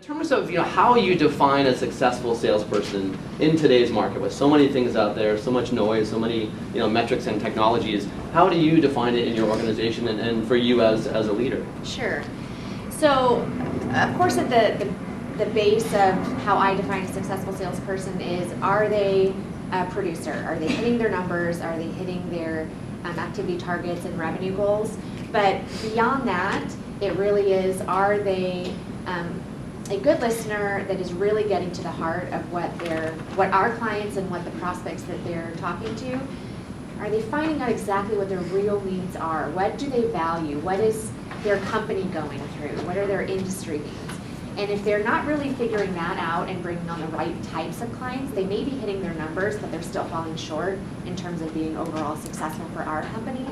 In terms of how you define a successful salesperson in today's market, with so many things out there, so much noise, so many metrics and technologies, how do you define it in your organization and for you as a leader? Sure. So, of course, at the base of how I define a successful salesperson is: are they a producer? Are they hitting their numbers? Are they hitting their activity targets and revenue goals? But beyond that, it really is: are they a good listener that is really getting to the heart of what our clients and what the prospects that they're talking to, are they finding out exactly what their real needs are? What do they value? What is their company going through? What are their industry needs? And if they're not really figuring that out and bringing on the right types of clients, they may be hitting their numbers, but they're still falling short in terms of being overall successful for our company.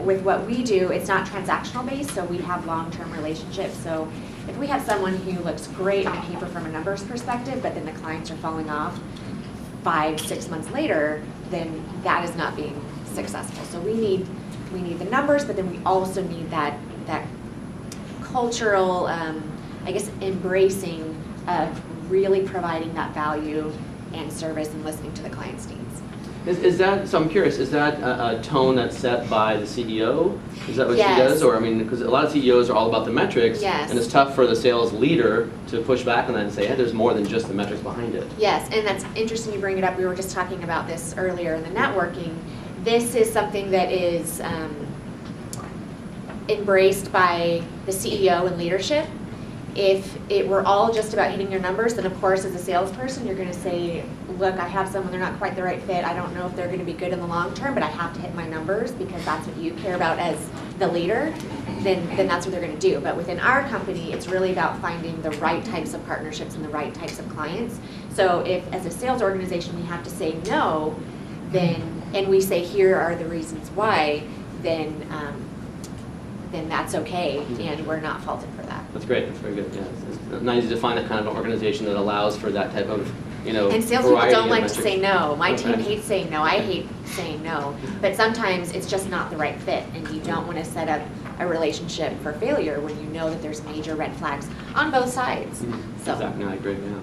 With what we do, it's not transactional based, so we have long-term relationships. So if we have someone who looks great on paper from a numbers perspective, but then the clients are falling off 5-6 months later, then that is not being successful. So we need the numbers, but then we also need that cultural, embracing of really providing that value and service and listening to the client's needs. Is that, so I'm curious, is that a tone that's set by the CEO? Is that what Yes. she does? Or, because a lot of CEOs are all about the metrics, Yes. and it's tough for the sales leader to push back on that and say, hey, there's more than just the metrics behind it. Yes, and that's interesting you bring it up. We were just talking about this earlier in the networking. This is something that is embraced by the CEO and leadership. If it were all just about hitting your numbers, then of course as a salesperson you're going to say, look, I have someone, they're not quite the right fit, I don't know if they're going to be good in the long term, but I have to hit my numbers because that's what you care about as the leader, then that's what they're going to do. But within our company, it's really about finding the right types of partnerships and the right types of clients. So if as a sales organization we have to say no, and we say here are the reasons why, then that's okay, and we're not faulted for that. That's great. That's very good. Yeah, it's nice to find that kind of an organization that allows for that type of, And salespeople don't like to say no. My Okay. team hates saying no. I hate saying no. But sometimes it's just not the right fit, and you don't want to set up a relationship for failure when you know that there's major red flags on both sides. Mm-hmm. So. Exactly. No, I agree. Yeah.